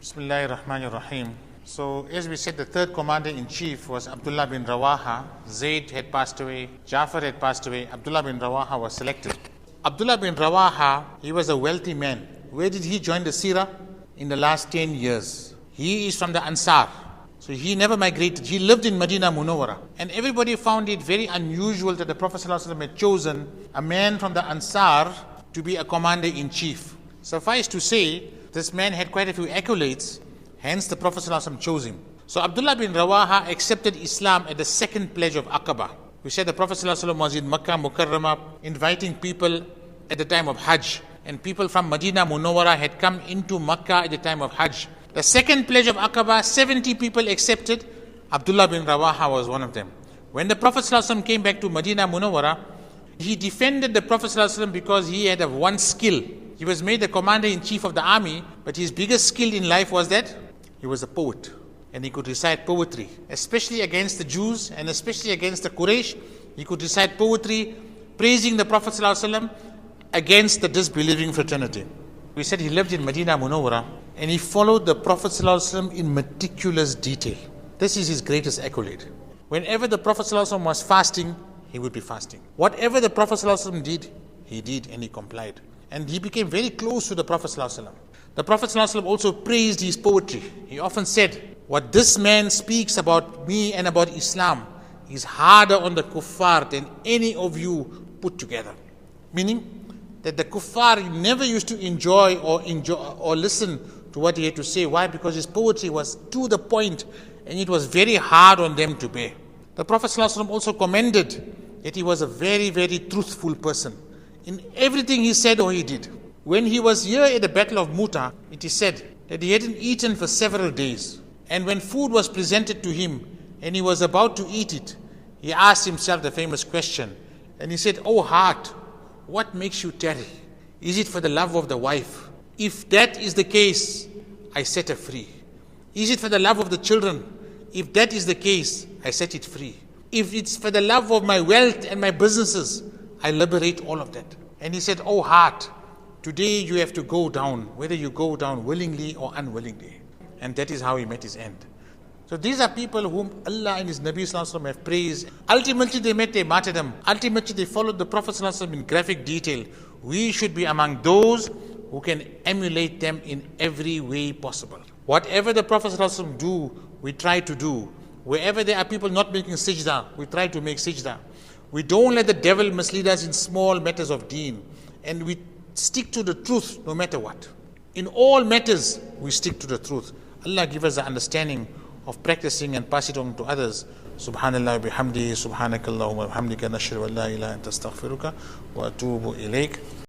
Bismillahir Rahmanir Rahim. So, as we said, the third commander-in-chief was Abdullah bin Rawaaha. Zayd had passed away, Jafar had passed away, Abdullah bin Rawaaha was selected. Abdullah bin Rawaaha, he was a wealthy man. Where did he join the Seerah? In the last 10 years. He is from the Ansar. So he never migrated. He lived in Medina Munawwara. And everybody found it very unusual that the Prophet ﷺ had chosen a man from the Ansar to be a commander-in-chief. Suffice to say, this man had quite a few accolades, hence the Prophet ﷺ chose him. So Abdullah bin Rawaaha accepted Islam at the second pledge of Aqaba. We said the Prophet ﷺ was in Makkah Mukarramah inviting people at the time of Hajj, and people from Medina Munawwara had come into Makkah at the time of Hajj. The second pledge of Aqaba, 70 people accepted. Abdullah bin Rawaaha was one of them. When the Prophet ﷺ came back to Medina Munawwara, he defended the Prophet ﷺ because he had one skill. He was made the commander-in-chief of the army, but his biggest skill in life was that he was a poet. And he could recite poetry, especially against the Jews and especially against the Quraysh. He could recite poetry praising the Prophet ﷺ against the disbelieving fraternity. We said he lived in Medina Munawwara and he followed the Prophet ﷺ in meticulous detail. This is his greatest accolade. Whenever the Prophet ﷺ was fasting, he would be fasting. Whatever the Prophet ﷺ did, he did and he complied. And he became very close to the Prophet ﷺ. The Prophet ﷺ also praised his poetry. He often said, what this man speaks about me and about Islam is harder on the kuffar than any of you put together. Meaning that the kuffar never used to enjoy or listen to what he had to say. Why? Because his poetry was to the point and it was very hard on them to bear. The Prophet ﷺ also commended that he was a very, very truthful person in everything he said or he did. When he was here at the Battle of Muta, it is said that he hadn't eaten for several days. And when food was presented to him and he was about to eat it, he asked himself the famous question. And he said, "Oh heart, what makes you tarry? Is it for the love of the wife? If that is the case, I set her free. Is it for the love of the children? If that is the case, I set it free. If it's for the love of my wealth and my businesses, I liberate all of that." And he said, "Oh heart, today you have to go down, whether you go down willingly or unwillingly." And that is how he met his end. So these are people whom Allah and His Nabi ﷺ have praised. Ultimately they met their martyrdom. Ultimately they followed the Prophet ﷺ in graphic detail. We should be among those who can emulate them in every way possible. Whatever the Prophet ﷺ do, we try to do. Wherever there are people not making sajda, we try to make sajda. We don't let the devil mislead us in small matters of deen. And we stick to the truth no matter what. In all matters, we stick to the truth. Allah give us the understanding of practicing and pass it on to others. Subhanallah bihamdihi, subhanakallahumma bihamdika, nashhadu an la ilaha illa anta astaghfiruka wa atubu ilayk.